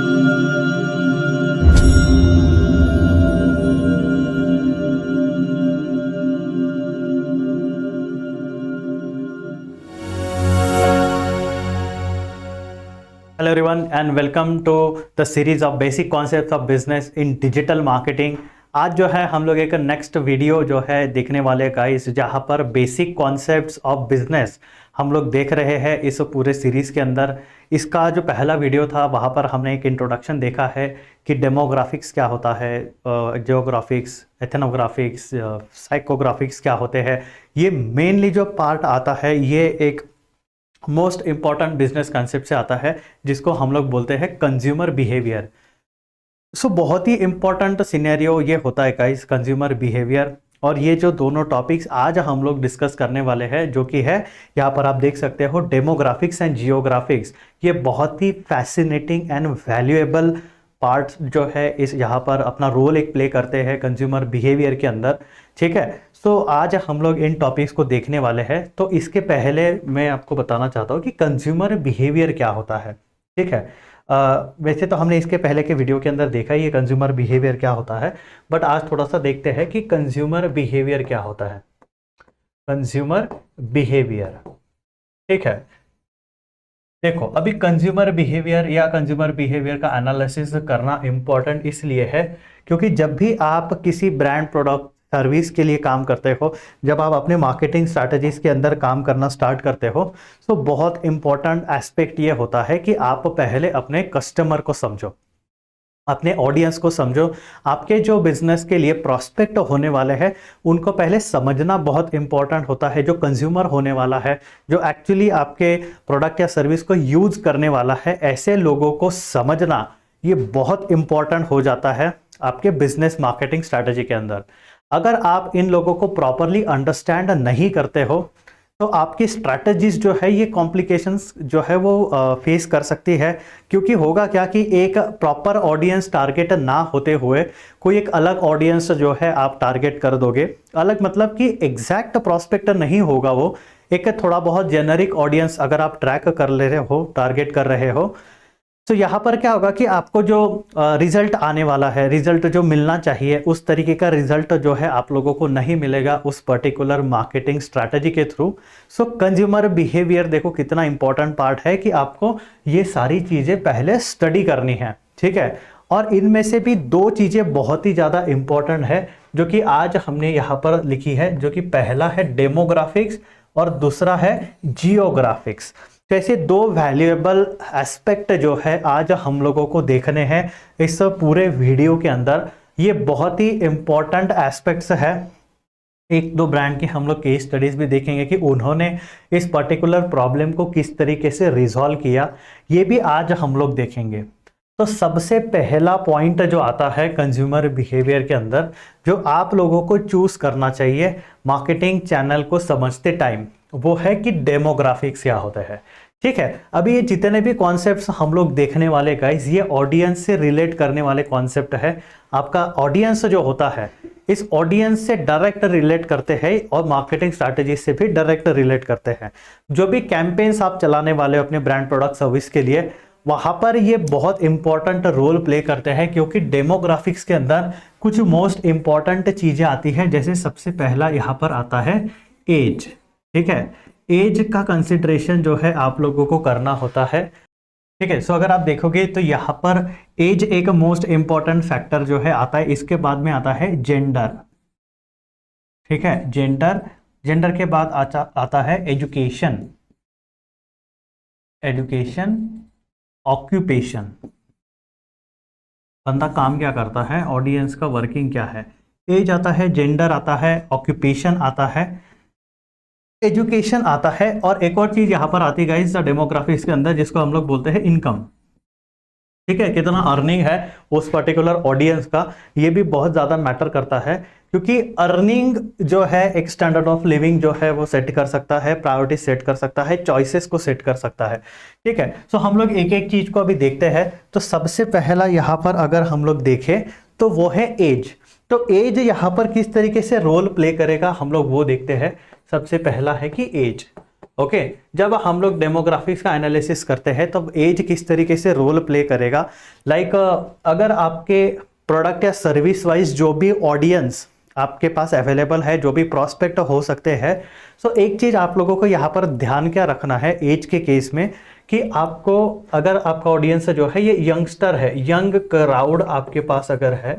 Hello everyone and welcome to the series of basic concepts of business in digital marketing। आज जो है हम लोग एक नेक्स्ट वीडियो जो है देखने वाले गाइस, जहाँ पर बेसिक कॉन्सेप्ट्स ऑफ बिजनेस हम लोग देख रहे हैं इस पूरे सीरीज़ के अंदर। इसका जो पहला वीडियो था वहाँ पर हमने एक इंट्रोडक्शन देखा है कि डेमोग्राफिक्स क्या होता है, जियोग्राफिक्स, एथनोग्राफिक्स, साइकोग्राफिक्स क्या होते हैं। ये मेनली जो पार्ट आता है ये एक मोस्ट इम्पॉर्टेंट बिजनेस कंसेप्ट से आता है जिसको हम लोग बोलते हैं कंज्यूमर बिहेवियर। सो बहुत ही इंपॉर्टेंट सिनेरियो ये होता है गाइस, कंज्यूमर बिहेवियर। और ये जो दोनों टॉपिक्स आज हम लोग डिस्कस करने वाले हैं जो कि है यहाँ पर आप देख सकते हो डेमोग्राफिक्स एंड जियोग्राफिक्स। ये बहुत ही फैसिनेटिंग एंड वैल्यूएबल पार्ट जो है इस यहाँ पर अपना रोल एक प्ले करते हैं कंज्यूमर बिहेवियर के अंदर। ठीक है, सो आज हम लोग इन टॉपिक्स को देखने वाले हैं। तो इसके पहले मैं आपको बताना चाहता हूँ कि कंज्यूमर बिहेवियर क्या होता है। ठीक है, वैसे तो हमने इसके पहले के वीडियो के अंदर देखा ही है कंज्यूमर बिहेवियर क्या होता है, बट आज थोड़ा सा देखते हैं कि कंज्यूमर बिहेवियर क्या होता है। कंज्यूमर बिहेवियर, ठीक है, देखो अभी कंज्यूमर बिहेवियर या कंज्यूमर बिहेवियर का एनालिसिस करना इम्पॉर्टेंट इसलिए है क्योंकि जब भी आप किसी ब्रांड, प्रोडक्ट, सर्विस के लिए काम करते हो, जब आप अपने मार्केटिंग स्ट्रैटेजीज के अंदर काम करना स्टार्ट करते हो, तो बहुत इंपॉर्टेंट एस्पेक्ट ये होता है कि आप पहले अपने कस्टमर को समझो, अपने ऑडियंस को समझो। आपके जो बिजनेस के लिए प्रोस्पेक्ट होने वाले हैं उनको पहले समझना बहुत इंपॉर्टेंट होता है। जो कंज्यूमर होने वाला है, जो एक्चुअली आपके प्रोडक्ट या सर्विस को यूज करने वाला है, ऐसे लोगों को समझना ये बहुत इंपॉर्टेंट हो जाता है आपके बिजनेस मार्केटिंग स्ट्रैटेजी के अंदर। अगर आप इन लोगों को प्रॉपरली अंडरस्टैंड नहीं करते हो तो आपकी स्ट्रैटेजीज जो है ये कॉम्प्लिकेशंस जो है वो फेस कर सकती है। क्योंकि होगा क्या कि एक प्रॉपर ऑडियंस टारगेट ना होते हुए कोई एक अलग ऑडियंस जो है आप टारगेट कर दोगे। अलग मतलब कि एग्जैक्ट प्रोस्पेक्ट नहीं होगा, वो एक थोड़ा बहुत जेनरिक ऑडियंस अगर आप ट्रैक कर ले रहे हो, टारगेट कर रहे हो, तो यहाँ पर क्या होगा कि आपको जो रिजल्ट आने वाला है, रिजल्ट जो मिलना चाहिए उस तरीके का रिजल्ट जो है आप लोगों को नहीं मिलेगा उस पर्टिकुलर मार्केटिंग स्ट्रैटेजी के थ्रू। सो कंज्यूमर बिहेवियर देखो कितना इंपॉर्टेंट पार्ट है कि आपको ये सारी चीज़ें पहले स्टडी करनी है। ठीक है, और इनमें से भी दो चीज़ें बहुत ही ज़्यादा इंपॉर्टेंट है जो कि आज हमने यहाँ पर लिखी है, जो कि पहला है डेमोग्राफिक्स और दूसरा है जियोग्राफिक्स। तो ऐसे दो वैल्यूएबल एस्पेक्ट जो है आज हम लोगों को देखने हैं इस पूरे वीडियो के अंदर। ये बहुत ही इंपॉर्टेंट एस्पेक्ट्स है। एक दो ब्रांड की हम लोग केस स्टडीज भी देखेंगे कि उन्होंने इस पर्टिकुलर प्रॉब्लम को किस तरीके से रिजॉल्व किया, ये भी आज हम लोग देखेंगे। तो सबसे पहला पॉइंट जो आता है कंज्यूमर बिहेवियर के अंदर, जो आप लोगों को चूज करना चाहिए मार्केटिंग चैनल को समझते टाइम, वो है कि डेमोग्राफिक्स क्या होता है। ठीक है, अभी ये जितने भी कॉन्सेप्ट्स हम लोग देखने वाले गाइस, ये ऑडियंस से रिलेट करने वाले कॉन्सेप्ट है। आपका ऑडियंस जो होता है इस ऑडियंस से डायरेक्ट रिलेट करते हैं और मार्केटिंग स्ट्रैटेजी से भी डायरेक्ट रिलेट करते हैं। जो भी कैंपेन्स आप चलाने वाले हो अपने ब्रांड, प्रोडक्ट, सर्विस के लिए, वहां पर ये बहुत इंपॉर्टेंट रोल प्ले करते हैं क्योंकि डेमोग्राफिक्स के अंदर कुछ मोस्ट इंपॉर्टेंट चीजें आती हैं। जैसे सबसे पहला यहाँ पर आता है एज। ठीक है, एज का कंसिडरेशन जो है आप लोगों को करना होता है। ठीक है, सो अगर आप देखोगे तो यहाँ पर एज एक मोस्ट इंपॉर्टेंट फैक्टर जो है आता है। इसके बाद में आता है जेंडर। ठीक है, जेंडर के बाद आता है एजुकेशन, ऑक्यूपेशन, बंदा काम क्या करता है, ऑडियंस का वर्किंग क्या है। एज आता है, जेंडर आता है, ऑक्यूपेशन आता है, एजुकेशन आता है, और एक और चीज यहाँ पर आती है गाइस डेमोग्राफिक्स के अंदर जिसको हम लोग बोलते हैं इनकम। ठीक है, कितना अर्निंग है उस पर्टिकुलर ऑडियंस का, ये भी बहुत ज़्यादा मैटर करता है क्योंकि अर्निंग जो है एक स्टैंडर्ड ऑफ लिविंग जो है वो सेट कर सकता है, प्रायोरिटी सेट कर सकता है, चॉइसेस को सेट कर सकता है। ठीक है, सो हम लोग एक एक चीज़ को अभी देखते हैं। तो सबसे पहला यहाँ पर अगर हम लोग देखें तो वो है एज। तो एज यहाँ पर किस तरीके से रोल प्ले करेगा हम लोग वो देखते हैं। सबसे पहला है कि एज, ओके जब हम लोग डेमोग्राफिक्स का एनालिसिस करते हैं तब एज किस तरीके से रोल प्ले करेगा, लाइक अगर आपके प्रोडक्ट या सर्विस वाइज जो भी ऑडियंस आपके पास अवेलेबल है, जो भी प्रोस्पेक्ट हो सकते हैं, सो एक चीज़ आप लोगों को यहाँ पर ध्यान क्या रखना है एज के केस में, कि आपको अगर आपका ऑडियंस जो है ये यंगस्टर है, यंग क्राउड आपके पास अगर है,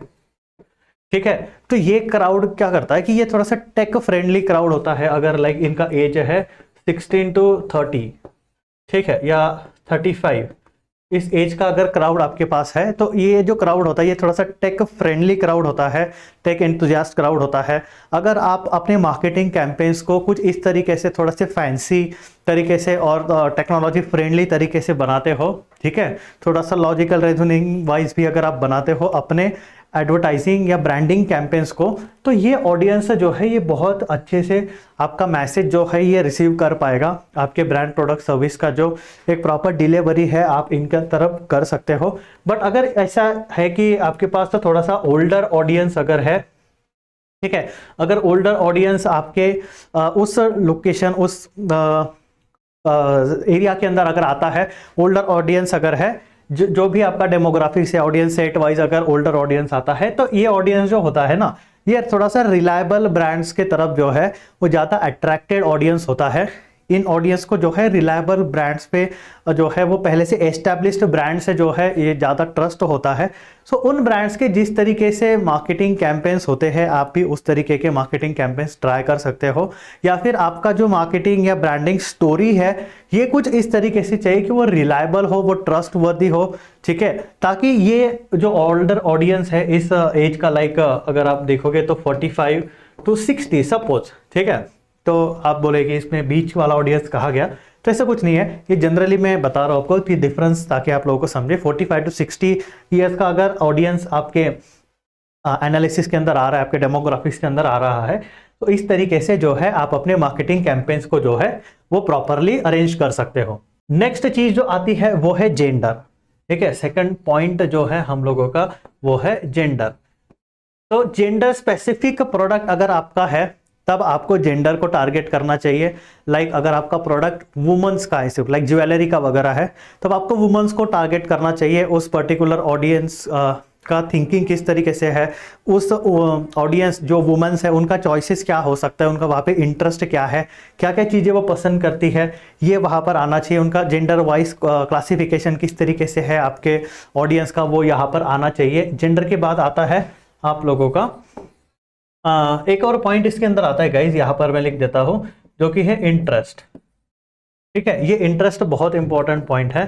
ठीक है, तो ये क्राउड क्या करता है कि ये थोड़ा सा टेक फ्रेंडली क्राउड होता है। अगर लाइक इनका एज है 16 to 30, ठीक है, या 35, इस एज का अगर क्राउड आपके पास है तो ये जो क्राउड होता है ये थोड़ा सा टेक फ्रेंडली क्राउड होता है, टेक एंथुजियास्ट क्राउड होता है। अगर आप अपने मार्केटिंग कैंपेन्स को कुछ इस तरीके से थोड़ा से फैंसी तरीके से और टेक्नोलॉजी फ्रेंडली तरीके से बनाते हो, ठीक है, थोड़ा सा लॉजिकल रीजनिंग वाइज भी अगर आप बनाते हो अपने एडवर्टाइजिंग या ब्रांडिंग कैंपेन्स को, तो ये ऑडियंस जो है ये बहुत अच्छे से आपका मैसेज जो है ये रिसीव कर पाएगा। आपके ब्रांड प्रोडक्ट सर्विस का जो एक प्रॉपर डिलीवरी है आप इनके तरफ कर सकते हो। बट अगर ऐसा है कि आपके पास तो थोड़ा सा ओल्डर ऑडियंस अगर है, ठीक है, अगर ओल्डर ऑडियंस आपके उस लोकेशन उस एरिया के अंदर अगर आता है, ओल्डर ऑडियंस अगर है, जो भी आपका डेमोग्राफिक्स या ऑडियंस सेट वाइज अगर ओल्डर ऑडियंस आता है, तो ये ऑडियंस जो होता है ना, ये थोड़ा सा रिलायबल ब्रांड्स के तरफ जो है वो ज़्यादा अट्रैक्टेड ऑडियंस होता है। इन ऑडियंस को जो है रिलायबल ब्रांड्स पे जो है वो पहले से एस्टैब्लिश्ड ब्रांड से जो है ये ज़्यादा ट्रस्ट होता है। सो उन ब्रांड्स के जिस तरीके से मार्केटिंग कैंपेन्स होते हैं आप भी उस तरीके के मार्केटिंग कैंपेन्स ट्राई कर सकते हो, या फिर आपका जो मार्केटिंग या ब्रांडिंग स्टोरी है ये कुछ इस तरीके से चाहिए कि वो रिलायबल हो, वो ट्रस्ट वर्दी हो, ठीक है, ताकि ये जो ओल्डर ऑडियंस है इस एज का, लाइक अगर आप देखोगे तो 45 to 60 सपोज, ठीक है, तो आप बोलेगे इसमें बीच वाला ऑडियंस कहा गया, तो ऐसा कुछ नहीं है, ये जनरली मैं बता रहा हूँ आपको कि डिफरेंस ताकि आप लोगों को समझे। 45 to 60 ईयर्स का अगर ऑडियंस आपके एनालिसिस के अंदर आ रहा है, आपके डेमोग्राफिक्स के अंदर आ रहा है, तो इस तरीके से जो है आप अपने मार्केटिंग कैंपेन्स को जो है वो प्रॉपरली अरेंज कर सकते हो। नेक्स्ट चीज जो आती है वो है जेंडर, ठीक है, सेकंड पॉइंट जो है हम लोगों का वो है जेंडर। तो जेंडर स्पेसिफिक प्रोडक्ट अगर आपका है तब आपको जेंडर को टारगेट करना चाहिए। लाइक अगर आपका प्रोडक्ट वुमेन्स का है, सिर्फ लाइक ज्वेलरी का वगैरह है, तब आपको वुमेन्स को टारगेट करना चाहिए। उस पर्टिकुलर ऑडियंस का थिंकिंग किस तरीके से है, उस ऑडियंस जो वुमेन्स है उनका चॉइसेस क्या हो सकता है, उनका वहाँ पे इंटरेस्ट क्या है, क्या क्या चीज़ें वो पसंद करती है, ये वहाँ पर आना चाहिए। उनका जेंडर वाइज क्लासिफिकेशन किस तरीके से है आपके ऑडियंस का, वो यहाँ पर आना चाहिए। जेंडर के बाद आता है आप लोगों का एक और पॉइंट इसके अंदर आता है गाइज, यहाँ पर मैं लिख देता हूँ, जो कि है इंटरेस्ट, ठीक है, ये इंटरेस्ट बहुत इंपॉर्टेंट पॉइंट है,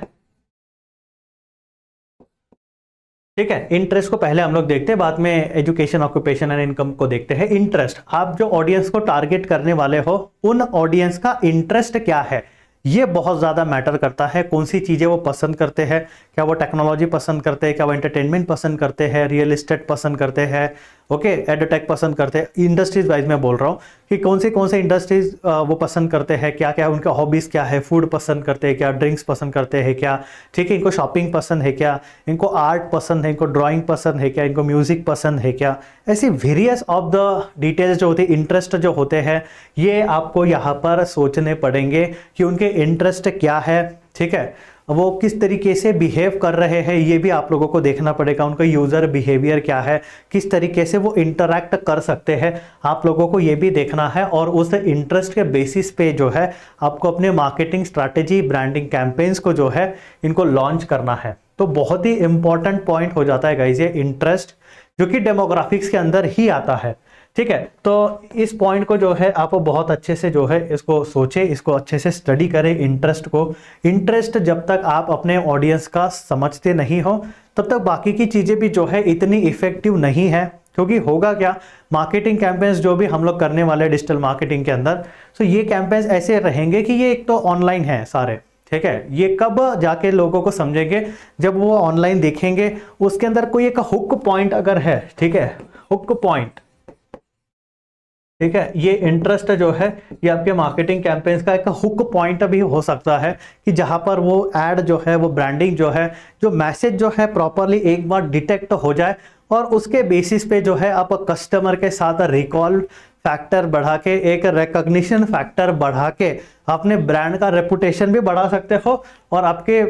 ठीक है। इंटरेस्ट को पहले हम लोग देखते हैं, बाद में एजुकेशन, ऑक्यूपेशन एंड इनकम को देखते हैं। इंटरेस्ट, आप जो ऑडियंस को टारगेट करने वाले हो उन ऑडियंस का इंटरेस्ट क्या है, ये बहुत ज़्यादा मैटर करता है। कौन सी चीज़ें वो पसंद करते हैं, क्या वो टेक्नोलॉजी पसंद करते हैं, क्या वो एंटरटेनमेंट पसंद करते हैं, रियल एस्टेट पसंद करते हैं, ओके, एडटेक पसंद करते हैं। इंडस्ट्रीज वाइज मैं बोल रहा हूँ कि कौन से इंडस्ट्रीज वो पसंद करते हैं, क्या क्या उनका हॉबीज़ क्या है, फूड पसंद करते हैं क्या, ड्रिंक्स पसंद करते हैं क्या, ठीक है, इनको शॉपिंग पसंद है क्या, इनको आर्ट पसंद है, इनको ड्राइंग पसंद है क्या, इनको म्यूज़िक पसंद है क्या। ऐसी वेरियस ऑफ द डिटेल्स जो होती है, इंटरेस्ट जो होते हैं, ये आपको यहाँ पर सोचने पड़ेंगे कि उनके इंटरेस्ट क्या है, ठीक है, वो किस तरीके से बिहेव कर रहे हैं, ये भी आप लोगों को देखना पड़ेगा। उनका यूज़र बिहेवियर क्या है, किस तरीके से वो इंटरैक्ट कर सकते हैं, आप लोगों को ये भी देखना है। और उस इंटरेस्ट के बेसिस पे जो है आपको अपने मार्केटिंग स्ट्रैटेजी, ब्रांडिंग कैंपेन्स को जो है इनको लॉन्च करना है। तो बहुत ही इंपॉर्टेंट पॉइंट हो जाता है गाइस ये इंटरेस्ट, जो कि डेमोग्राफिक्स के अंदर ही आता है, ठीक है। तो इस पॉइंट को जो है आप बहुत अच्छे से जो है इसको सोचें, इसको अच्छे से स्टडी करें इंटरेस्ट को। इंटरेस्ट जब तक आप अपने ऑडियंस का समझते नहीं हो तब तक बाकी की चीज़ें भी जो है इतनी इफेक्टिव नहीं है। क्योंकि होगा क्या, मार्केटिंग कैंपेन्स जो भी हम लोग करने वाले डिजिटल मार्केटिंग के अंदर, तो ये कैंपेन्स ऐसे रहेंगे कि ये एक तो ऑनलाइन है सारे, ठीक है, ये कब जाके लोगों को समझेंगे, जब वो ऑनलाइन देखेंगे, उसके अंदर कोई एक हुक पॉइंट अगर है, ठीक है, हुक पॉइंट, ठीक है, ये इंटरेस्ट जो है ये आपके मार्केटिंग कैंपेन्स का एक हुक पॉइंट भी हो सकता है, कि जहां पर वो एड जो है, वो ब्रांडिंग जो है, जो मैसेज जो है प्रॉपरली एक बार डिटेक्ट हो जाए और उसके बेसिस पे जो है आप कस्टमर के साथ रिकॉल फैक्टर बढ़ा के, एक रिकॉग्निशन फैक्टर बढ़ा के अपने ब्रांड का रेपुटेशन भी बढ़ा सकते हो, और आपके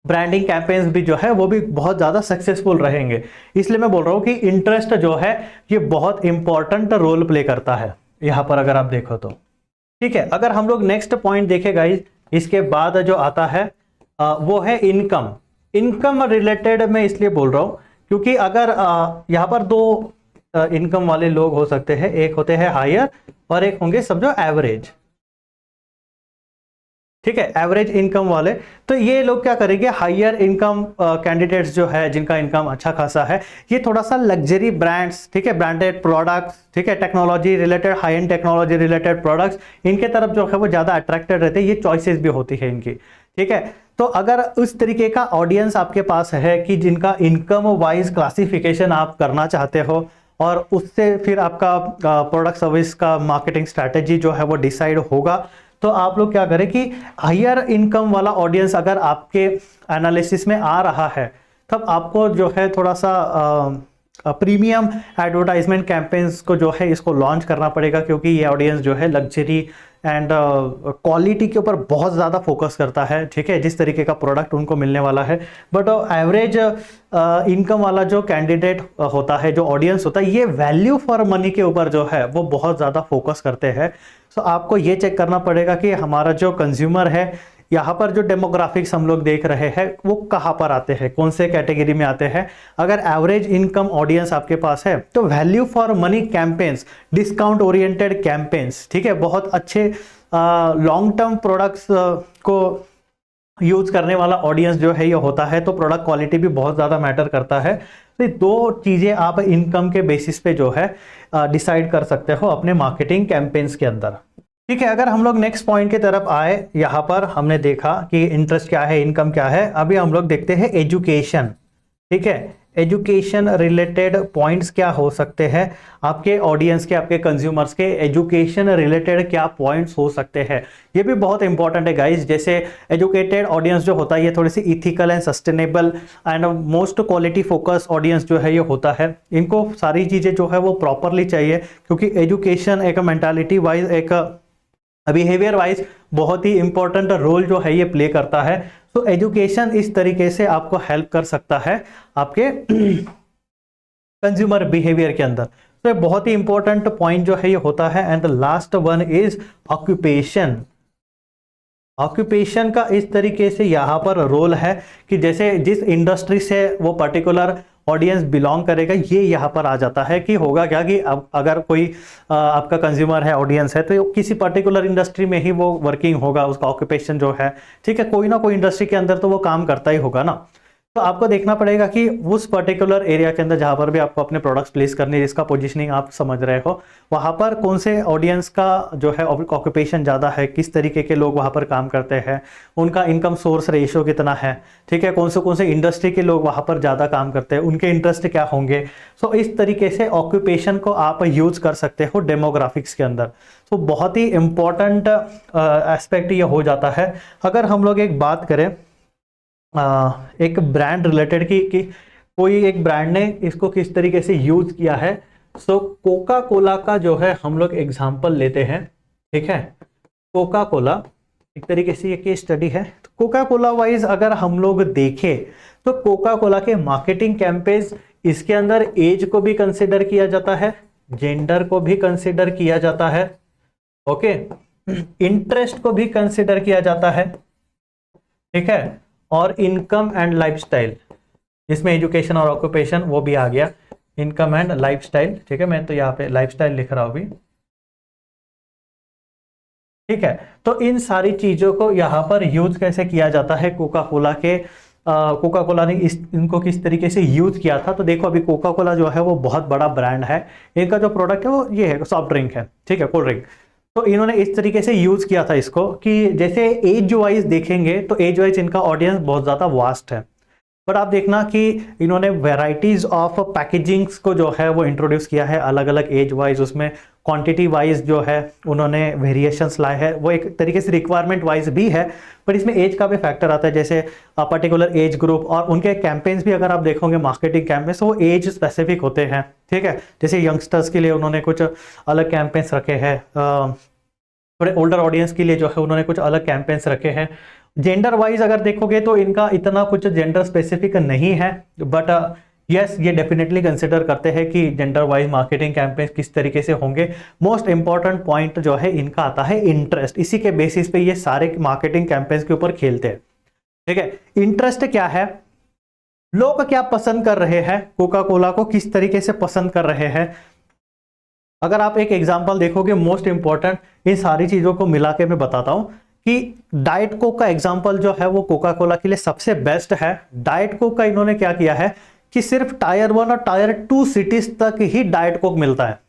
ब्रांडिंग कैंपेन्स भी जो है वो भी बहुत ज़्यादा सक्सेसफुल रहेंगे। इसलिए मैं बोल रहा हूँ कि इंटरेस्ट जो है ये बहुत इंपॉर्टेंट रोल प्ले करता है यहाँ पर, अगर आप देखो तो। ठीक है, अगर हम लोग नेक्स्ट पॉइंट देखें गाइज, इसके बाद जो आता है वो है इनकम। इनकम रिलेटेड मैं इसलिए बोल रहा हूँ क्योंकि अगर यहाँ पर दो इनकम वाले लोग हो सकते हैं, एक होते हैं हायर और एक होंगे समझो एवरेज। ठीक है, एवरेज इनकम वाले। तो ये लोग क्या करेंगे, हायर इनकम कैंडिडेट्स जो है जिनका इनकम अच्छा खासा है, ये थोड़ा सा लग्जरी ब्रांड्स, ठीक है, ब्रांडेड प्रोडक्ट्स, ठीक है, technology related, high and technology related products, इनके तरफ जो है वो ज़्यादा अट्रैक्टेड रहते हैं। ये चॉइसेस भी होती है इनकी। ठीक है, तो अगर उस तरीके का ऑडियंस आपके पास है कि जिनका इनकम वाइज क्लासिफिकेशन आप करना चाहते हो, और उससे फिर आपका प्रोडक्ट सर्विस का मार्केटिंग स्ट्रैटेजी जो है वो डिसाइड होगा, तो आप लोग क्या करें कि हायर इनकम वाला ऑडियंस अगर आपके एनालिसिस में आ रहा है, तब आपको जो है थोड़ा सा प्रीमियम एडवर्टाइजमेंट कैंपेन्स को जो है इसको लॉन्च करना पड़ेगा, क्योंकि ये ऑडियंस जो है लग्जरी एंड क्वालिटी के ऊपर बहुत ज़्यादा फोकस करता है। ठीक है, जिस तरीके का प्रोडक्ट उनको मिलने वाला है। बट एवरेज इनकम वाला जो कैंडिडेट होता है, जो ऑडियंस होता है, ये वैल्यू फॉर मनी के ऊपर जो है वो बहुत ज़्यादा फोकस करते हैं। सो आपको ये चेक करना पड़ेगा कि हमारा जो कंज्यूमर है, यहाँ पर जो डेमोग्राफिक्स हम लोग देख रहे हैं वो कहाँ पर आते हैं, कौन से कैटेगरी में आते हैं। अगर एवरेज इनकम ऑडियंस आपके पास है तो value for money campaigns, discount oriented campaigns, ठीक है, बहुत अच्छे लॉन्ग टर्म प्रोडक्ट्स को यूज करने वाला ऑडियंस जो है ये होता है, तो प्रोडक्ट क्वालिटी भी बहुत ज़्यादा मैटर करता है। तो दो चीज़ें आप इनकम के बेसिस पे जो है डिसाइड कर सकते हो अपने मार्केटिंग कैंपेन्स के अंदर। ठीक है, अगर हम लोग नेक्स्ट पॉइंट की तरफ आए, यहाँ पर हमने देखा कि इंटरेस्ट क्या है, इनकम क्या है। अभी हम लोग देखते हैं एजुकेशन। ठीक है, एजुकेशन रिलेटेड पॉइंट्स क्या हो सकते हैं आपके ऑडियंस के, आपके कंज्यूमर्स के एजुकेशन रिलेटेड क्या पॉइंट्स हो सकते हैं, ये भी बहुत इंपॉर्टेंट है गाइज। जैसे एजुकेटेड ऑडियंस जो होता है ये थोड़ी सी ethical and sustainable and most quality focus audience जो है ये होता है। इनको सारी चीज़ें जो है वो प्रॉपरली चाहिए, क्योंकि एजुकेशन एक मेंटालिटी वाइज, एक बिहेवियर वाइज बहुत ही इंपॉर्टेंट रोल जो है ये प्ले करता है। तो एजुकेशन इस तरीके से आपको हेल्प कर सकता है आपके कंज्यूमर बिहेवियर के अंदर। तो ये बहुत ही इंपॉर्टेंट पॉइंट जो है ये होता है। And the last one is occupation. Occupation का इस तरीके से यहाँ पर रोल है कि जैसे जिस इंडस्ट्री से वो पर्टिकुलर ऑडियंस बिलोंग करेगा, ये यहाँ पर आ जाता है कि होगा क्या कि अब अगर कोई आपका कंज्यूमर है, ऑडियंस है, तो किसी पर्टिकुलर इंडस्ट्री में ही वो वर्किंग होगा, उसका ऑक्यूपेशन जो है, ठीक है, कोई ना कोई इंडस्ट्री के अंदर तो वो काम करता ही होगा ना। तो आपको देखना पड़ेगा कि उस पर्टिकुलर एरिया के अंदर जहाँ पर भी आपको अपने प्रोडक्ट्स प्लेस करने, जिसका पोजीशनिंग आप समझ रहे हो, वहाँ पर कौन से ऑडियंस का जो है ऑक्यूपेशन ज़्यादा है, किस तरीके के लोग वहाँ पर काम करते हैं, उनका इनकम सोर्स रेशियो कितना है, ठीक है, कौन से इंडस्ट्री के लोग वहाँ पर ज़्यादा काम करते हैं, उनके इंटरेस्ट क्या होंगे। सो इस तरीके से ऑक्यूपेशन को आप यूज कर सकते हो डेमोग्राफिक्स के अंदर। तो बहुत ही इम्पॉर्टेंट एस्पेक्ट ये हो जाता है। अगर हम लोग एक बात करें एक ब्रांड रिलेटेड कि कोई एक ब्रांड ने इसको किस तरीके से यूज किया है, सो कोका कोला का जो है हम लोग एग्जांपल लेते हैं। ठीक है, कोका कोला एक तरीके से ये केस स्टडी है। तो कोका कोला वाइज अगर हम लोग देखें तो कोका कोला के मार्केटिंग कैंपेन्स, इसके अंदर एज को भी कंसिडर किया जाता है, जेंडर को भी कंसिडर किया जाता है, ओके, इंटरेस्ट को भी कंसिडर किया जाता है, ठीक है, और इनकम एंड लाइफस्टाइल, जिसमें एजुकेशन और ऑक्यूपेशन वो भी आ गया, इनकम एंड लाइफस्टाइल। ठीक है, मैं तो यहाँ पे लाइफस्टाइल लिख रहा हूँ भी। ठीक है, तो इन सारी चीजों को यहाँ पर यूज कैसे किया जाता है, कोका कोला के कोका कोला ने इनको किस तरीके से यूज किया था। तो देखो, अभी कोका कोला जो है वो बहुत बड़ा ब्रांड है, इनका जो प्रोडक्ट है वो ये है, सॉफ्ट ड्रिंक है, ठीक है, कोल्ड ड्रिंक। तो इन्होंने इस तरीके से यूज किया था इसको कि जैसे एज वाइज देखेंगे तो एज वाइज इनका ऑडियंस बहुत ज़्यादा वास्ट है, बट आप देखना कि इन्होंने वेराइटीज ऑफ पैकेजिंग्स को जो है वो इंट्रोड्यूस किया है अलग अलग एज वाइज। उसमें क्वांटिटी वाइज जो है उन्होंने वेरिएशंस लाए हैं, वो एक तरीके से रिक्वायरमेंट वाइज भी है, पर इसमें एज का भी फैक्टर आता है, जैसे पर्टिकुलर एज ग्रुप, और उनके कैंपेन्स भी अगर आप देखोगे मार्केटिंग कैंपेन्स वो एज स्पेसिफिक होते हैं, ठीक है। जैसे यंगस्टर्स के लिए उन्होंने कुछ अलग कैंपेन्स रखे हैं, थोड़े ओल्डर ऑडियंस के लिए जो है उन्होंने कुछ अलग कैंपेन्स रखे हैं। जेंडर वाइज अगर देखोगे तो इनका इतना कुछ जेंडर स्पेसिफिक नहीं है, बट यस ये डेफिनेटली कंसिडर करते हैं कि जेंडर वाइज मार्केटिंग कैंपेन किस तरीके से होंगे। मोस्ट इंपॉर्टेंट पॉइंट जो है इनका आता है इंटरेस्ट, इसी के बेसिस पे ये सारे मार्केटिंग कैंपेन्स के ऊपर खेलते हैं, ठीक है। इंटरेस्ट क्या है, लोग क्या पसंद कर रहे हैं, कोका कोला को किस तरीके से पसंद कर रहे हैं। अगर आप एक एग्जांपल देखोगे, मोस्ट इंपॉर्टेंट इन सारी चीजों को मिला के मैं बताता हूं कि डाइट कोक का एग्जांपल जो है वो कोका कोला के लिए सबसे बेस्ट है। डाइट कोक का इन्होंने क्या किया है कि सिर्फ टायर 1 और टायर 2 सिटीज तक ही डाइट कोक मिलता है,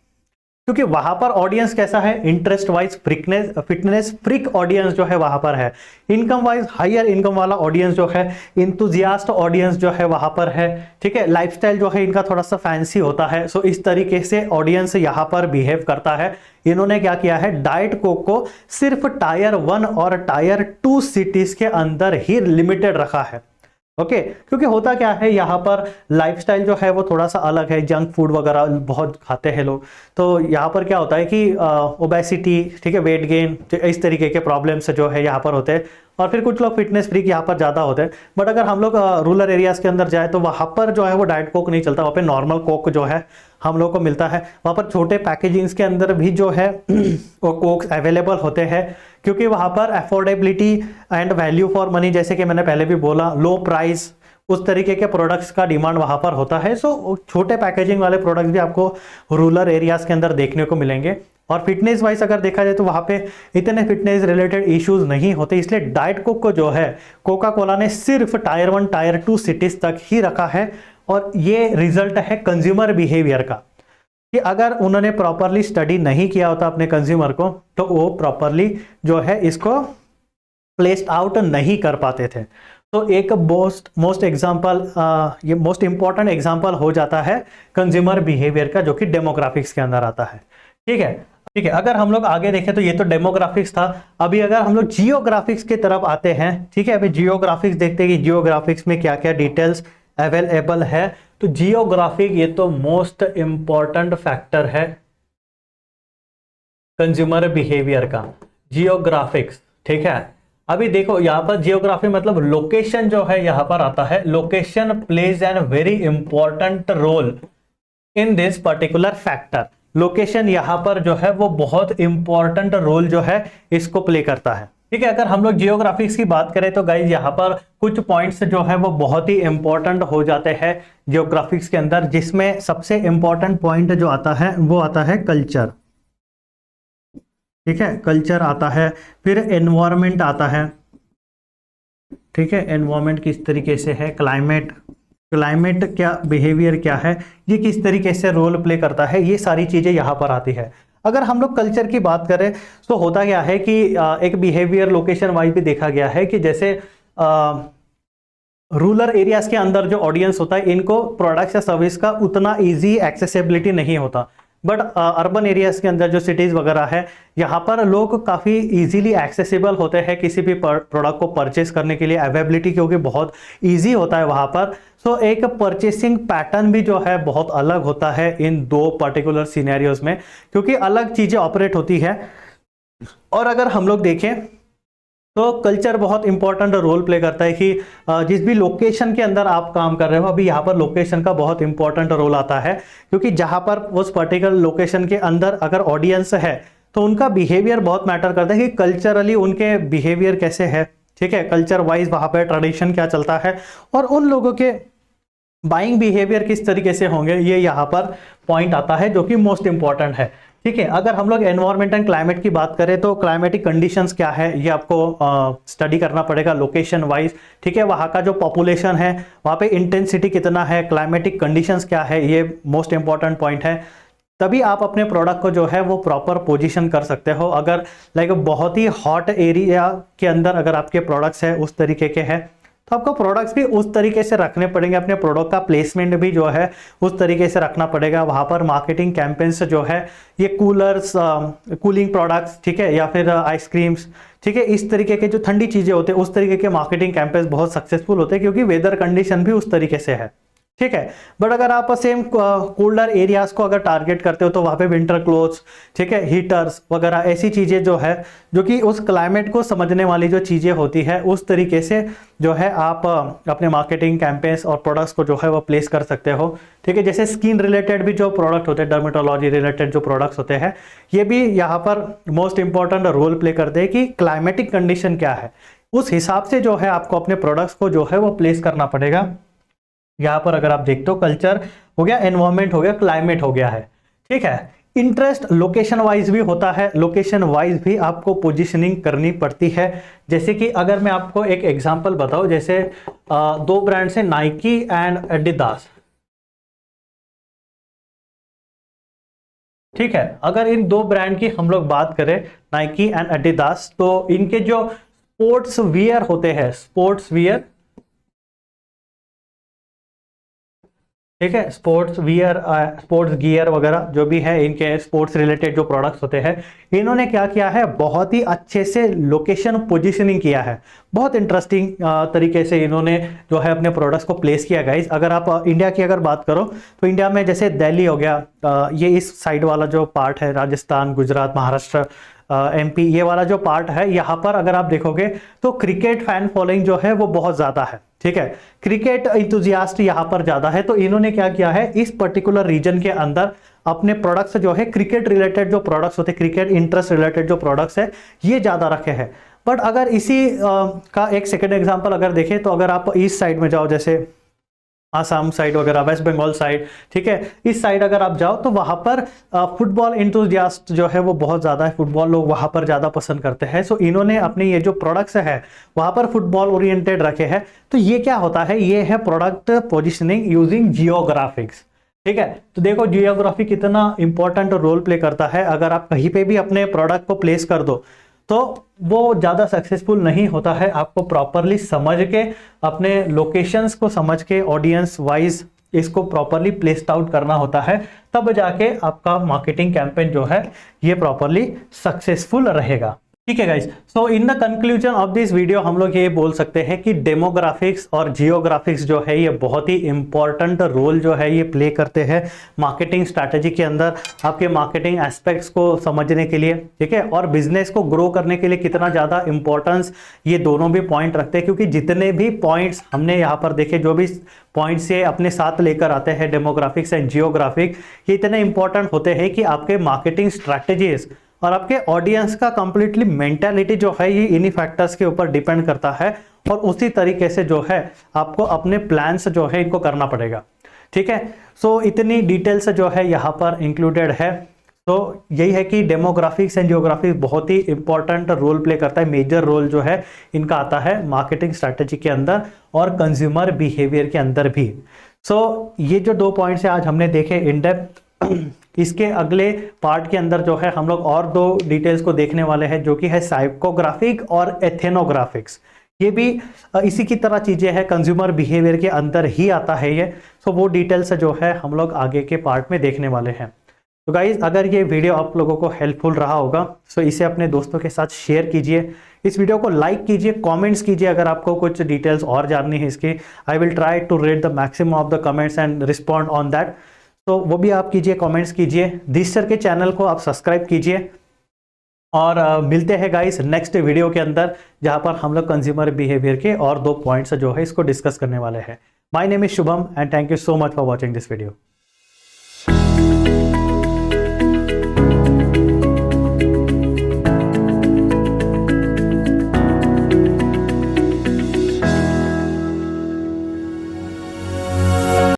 क्योंकि वहां पर ऑडियंस कैसा है, interest wise fitness freak audience जो है वहां पर है, इनकम वाइज हायर इनकम वाला ऑडियंस जो है, इंथुजियास्ट ऑडियंस जो है वहां पर है, ठीक है। लाइफस्टाइल जो है इनका थोड़ा सा फैंसी होता है, सो इस तरीके से ऑडियंस यहां पर बिहेव करता है। इन्होंने क्या किया है, डाइट कोक को सिर्फ टायर 1 और टायर 2 सिटीज के अंदर ही लिमिटेड रखा है, ओके। क्योंकि होता क्या है, यहाँ पर लाइफस्टाइल जो है वो थोड़ा सा अलग है, जंक फूड वगैरह बहुत खाते हैं लोग, तो यहाँ पर क्या होता है कि ओबेसिटी, ठीक है, वेट गेन, इस तरीके के प्रॉब्लम्स जो है यहाँ पर होते हैं, और फिर कुछ लोग फिटनेस फ्रीक यहाँ पर ज़्यादा होते हैं। बट अगर हम लोग रूरल एरियाज़ के अंदर जाए तो वहाँ पर जो है वो डाइट कोक नहीं चलता, वहाँ पे नॉर्मल कोक जो है हम लोग को मिलता है। वहाँ पर छोटे पैकेजिंग्स के अंदर भी जो है वो कोक्स अवेलेबल होते हैं, क्योंकि वहाँ पर affordability and value for money, जैसे कि मैंने पहले भी बोला, लो प्राइस, उस तरीके के प्रोडक्ट्स का डिमांड वहाँ पर होता है। सो छोटे पैकेजिंग वाले प्रोडक्ट्स भी आपको रूरल एरियाज़ के अंदर देखने को मिलेंगे। और फिटनेस वाइज अगर देखा जाए तो वहाँ पे इतने फिटनेस रिलेटेड इश्यूज नहीं होते, इसलिए डाइट कोक को जो है कोका कोला ने सिर्फ टायर 1 टायर 2 सिटीज तक ही रखा है। और ये रिजल्ट है कंज्यूमर बिहेवियर का, कि अगर उन्होंने प्रॉपरली स्टडी नहीं किया होता अपने कंज्यूमर को तो वो प्रॉपरली जो है इसको प्लेस्ड आउट नहीं कर पाते थे। तो एक मोस्ट एग्जांपल, ये मोस्ट इंपॉर्टेंट एग्जांपल हो जाता है कंज्यूमर बिहेवियर का, जो कि डेमोग्राफिक्स के अंदर आता है, ठीक है। ठीक है, अगर हम लोग आगे देखें तो ये तो डेमोग्राफिक्स था। अभी अगर हम लोग जियोग्राफिक्स की तरफ आते हैं, ठीक है, अभी जियोग्राफिक्स देखते हैं कि जियोग्राफिक्स में क्या क्या डिटेल्स अवेलेबल है। तो जियोग्राफिक ये तो मोस्ट इंपॉर्टेंट फैक्टर है कंज्यूमर बिहेवियर का, जियोग्राफिक्स, ठीक है। अभी देखो यहाँ पर जियोग्राफी मतलब लोकेशन जो है यहाँ पर आता है, location plays an very important role in this particular factor. Location यहाँ पर जो है वो बहुत इंपॉर्टेंट रोल जो है इसको प्ले करता है, ठीक है। अगर हम लोग जियोग्राफिक्स की बात करें तो गाइज यहाँ पर कुछ पॉइंट्स जो है वो बहुत ही इंपॉर्टेंट हो जाते हैं जियोग्राफिक्स के अंदर, जिसमें सबसे इंपॉर्टेंट पॉइंट जो आता है वो आता है कल्चर, ठीक है, कल्चर आता है। फिर एनवायरनमेंट आता है, ठीक है, एनवायरनमेंट किस तरीके से है, क्लाइमेट क्या बिहेवियर क्या है, ये किस तरीके से रोल प्ले करता है, ये सारी चीजें यहाँ पर आती है। अगर हम लोग कल्चर की बात करें तो होता क्या है कि एक बिहेवियर लोकेशन वाइज भी देखा गया है कि जैसे रूरल एरियाज के अंदर जो ऑडियंस होता है इनको प्रोडक्ट्स या सर्विस का उतना इजी एक्सेसिबिलिटी नहीं होता, बट अर्बन एरियाज के अंदर जो सिटीज़ वगैरह है यहाँ पर लोग काफ़ी इजीली एक्सेसिबल होते हैं किसी भी प्रोडक्ट को परचेस करने के लिए, अवेलेबिलिटी क्योंकि बहुत इजी होता है वहाँ पर। सो एक परचेसिंग पैटर्न भी जो है बहुत अलग होता है इन दो पर्टिकुलर सिनेरियोज में, क्योंकि अलग चीज़ें ऑपरेट होती है। और अगर हम लोग देखें तो कल्चर बहुत इंपॉर्टेंट रोल प्ले करता है कि जिस भी लोकेशन के अंदर आप काम कर रहे हो, अभी यहाँ पर लोकेशन का बहुत इंपॉर्टेंट रोल आता है, क्योंकि जहाँ पर उस पर्टिकुलर लोकेशन के अंदर अगर ऑडियंस है तो उनका बिहेवियर बहुत मैटर करता है कि कल्चरली उनके बिहेवियर कैसे है, ठीक है, कल्चर वाइज वहाँ पर ट्रेडिशन क्या चलता है और उन लोगों के बाइंग बिहेवियर किस तरीके से होंगे, ये यहाँ पर पॉइंट आता है जो कि मोस्ट इंपॉर्टेंट है, ठीक है। अगर हम लोग एनवायरनमेंट एंड क्लाइमेट की बात करें तो क्लाइमेटिक कंडीशंस क्या है ये आपको स्टडी करना पड़ेगा लोकेशन वाइज, ठीक है। वहाँ का जो पॉपुलेशन है वहाँ पे इंटेंसिटी कितना है, क्लाइमेटिक कंडीशंस क्या है, ये मोस्ट इंपॉर्टेंट पॉइंट है। तभी आप अपने प्रोडक्ट को जो है वो प्रॉपर पोजीशन कर सकते हो। अगर लाइक बहुत ही हॉट एरिया के अंदर अगर आपके प्रोडक्ट्स है उस तरीके के हैं तो आपको प्रोडक्ट्स भी उस तरीके से रखने पड़ेंगे, अपने प्रोडक्ट का प्लेसमेंट भी जो है उस तरीके से रखना पड़ेगा। वहाँ पर मार्केटिंग कैंपेन्स जो है ये कूलर्स, कूलिंग प्रोडक्ट्स, ठीक है, या फिर आइसक्रीम्स, ठीक है, इस तरीके के जो ठंडी चीज़ें होते हैं उस तरीके के मार्केटिंग कैंपेन्स बहुत सक्सेसफुल होते हैं, क्योंकि वेदर कंडीशन भी उस तरीके से है, ठीक है। बट अगर आप सेम कोल्डर एरियाज को अगर टारगेट करते हो तो वहाँ पे विंटर क्लोथ्स, ठीक है, हीटर्स वगैरह ऐसी चीज़ें जो है, जो कि उस क्लाइमेट को समझने वाली जो चीज़ें होती है, उस तरीके से जो है आप अपने मार्केटिंग कैंपेन्स और प्रोडक्ट्स को जो है वो प्लेस कर सकते हो, ठीक है। जैसे स्किन रिलेटेड भी जो प्रोडक्ट होते हैं, डर्मेटोलॉजी रिलेटेड जो प्रोडक्ट्स होते हैं, ये भी यहाँ पर मोस्ट इंपॉर्टेंट रोल प्ले करते हैं कि क्लाइमेटिक कंडीशन क्या है, उस हिसाब से जो है आपको अपने प्रोडक्ट्स को जो है वो प्लेस करना पड़ेगा। यहाँ पर अगर आप देखते हो, कल्चर हो गया, एनवायरमेंट हो गया, क्लाइमेट हो गया है, ठीक है। इंटरेस्ट लोकेशन वाइज भी होता है, लोकेशन वाइज भी आपको पोजीशनिंग करनी पड़ती है। जैसे कि अगर मैं आपको एक एग्जांपल बताऊं, जैसे दो ब्रांड्स हैं, नाइकी एंड एडिडास, ठीक है। अगर इन दो ब्रांड की हम लोग बात करें, नाइकी एंड एडिडास, तो इनके जो स्पोर्ट्स वियर होते हैं, स्पोर्ट्स वियर, ठीक है, स्पोर्ट्स वियर, स्पोर्ट्स गियर वगैरह जो भी है, इनके स्पोर्ट्स रिलेटेड जो प्रोडक्ट्स होते हैं, इन्होंने क्या किया है, बहुत ही अच्छे से लोकेशन पोजीशनिंग किया है। बहुत इंटरेस्टिंग तरीके से इन्होंने जो है अपने प्रोडक्ट्स को प्लेस किया। गाइस अगर आप इंडिया की अगर बात करो तो इंडिया में जैसे दिल्ली हो गया, ये इस साइड वाला जो पार्ट है, राजस्थान, गुजरात, महाराष्ट्र, एमपी, ये वाला जो पार्ट है, यहाँ पर अगर आप देखोगे तो क्रिकेट फैन फॉलोइंग जो है वो बहुत ज़्यादा है, ठीक है। क्रिकेट इंथुजियास्ट यहाँ पर ज़्यादा है, तो इन्होंने क्या किया है, इस पर्टिकुलर रीजन के अंदर अपने प्रोडक्ट्स जो है, क्रिकेट रिलेटेड जो प्रोडक्ट्स होते हैं, क्रिकेट इंटरेस्ट रिलेटेड जो प्रोडक्ट्स है, ये ज़्यादा रखे हैं। बट अगर इसी का एक सेकेंड एग्जाम्पल अगर देखें, तो अगर आप ईस्ट साइड में जाओ, जैसे आसाम साइड वगैरह, वेस्ट बंगाल साइड, ठीक है, इस साइड अगर आप जाओ तो वहाँ पर फुटबॉल इंथुजियास्ट जो है वो बहुत ज़्यादा है, फुटबॉल लोग वहाँ पर ज़्यादा पसंद करते हैं। सो इन्होंने अपने ये जो प्रोडक्ट्स है वहाँ पर फुटबॉल ओरिएंटेड रखे हैं। तो ये क्या होता है, ये है प्रोडक्ट पोजिशनिंग यूजिंग जियोग्राफिक्स, ठीक है। तो देखो जियोग्राफी कितना इंपॉर्टेंट रोल प्ले करता है। अगर आप कहीं पे भी अपने प्रोडक्ट को प्लेस कर दो तो वो ज़्यादा सक्सेसफुल नहीं होता है। आपको प्रॉपरली समझ के, अपने लोकेशंस को समझ के, ऑडियंस वाइज इसको प्रॉपरली प्लेस्ड आउट करना होता है, तब जाके आपका मार्केटिंग कैंपेन जो है ये प्रॉपरली सक्सेसफुल रहेगा, ठीक है guys. So in the conclusion of this video हम लोग ये बोल सकते हैं कि डेमोग्राफिक्स और जियोग्राफिक्स जो है ये बहुत ही इंपॉर्टेंट रोल जो है ये प्ले करते हैं मार्केटिंग स्ट्रैटेजी के अंदर, आपके मार्केटिंग एस्पेक्ट्स को समझने के लिए, ठीक है, और बिजनेस को ग्रो करने के लिए कितना ज़्यादा इंपॉर्टेंस ये दोनों भी पॉइंट रखते हैं। क्योंकि जितने भी पॉइंट्स हमने यहाँ पर देखे, जो भी पॉइंट्स ये अपने साथ लेकर आते हैं, डेमोग्राफिक्स एंड जियोग्राफिक, ये इतने इंपॉर्टेंट होते हैं कि आपके मार्केटिंग स्ट्रैटेजीज और आपके ऑडियंस का कंप्लीटली मेंटालिटी जो है ये इन्हीं फैक्टर्स के ऊपर डिपेंड करता है। और उसी तरीके से जो है आपको अपने प्लान्स जो है इनको करना पड़ेगा, ठीक है। सो इतनी डिटेल्स जो है यहाँ पर इंक्लूडेड है। तो यही है कि डेमोग्राफिक्स एंड जियोग्राफिक्स बहुत ही इंपॉर्टेंट रोल प्ले करता है। मेजर रोल जो है इनका आता है मार्केटिंग स्ट्रैटेजी के अंदर और कंज्यूमर बिहेवियर के अंदर भी। सो ये जो दो पॉइंट्स है आज हमने देखे इन डेप्थ। इसके अगले पार्ट के अंदर जो है हम लोग और दो डिटेल्स को देखने वाले हैं, जो कि है साइकोग्राफिक और एथेनोग्राफिक्स। ये भी इसी की तरह चीजें हैं, कंज्यूमर बिहेवियर के अंदर ही आता है ये। सो वो डिटेल्स जो है हम लोग आगे के पार्ट में देखने वाले हैं। तो गाइज अगर ये वीडियो आप लोगों को हेल्पफुल रहा होगा तो इसे अपने दोस्तों के साथ शेयर कीजिए, इस वीडियो को लाइक कीजिए, कमेंट्स कीजिए अगर आपको कुछ डिटेल्स और जाननी है इसकी। I will try to read the maximum of the comments and respond on that. तो वो भी आप कीजिए, कमेंट्स कीजिए। दिस सर के चैनल को आप सब्सक्राइब कीजिए और मिलते हैं गाइस नेक्स्ट वीडियो के अंदर, जहां पर हम लोग कंज्यूमर बिहेवियर के और दो पॉइंट्स जो है इसको डिस्कस करने वाले हैं। My name is Shubham and thank you so much for watching this video.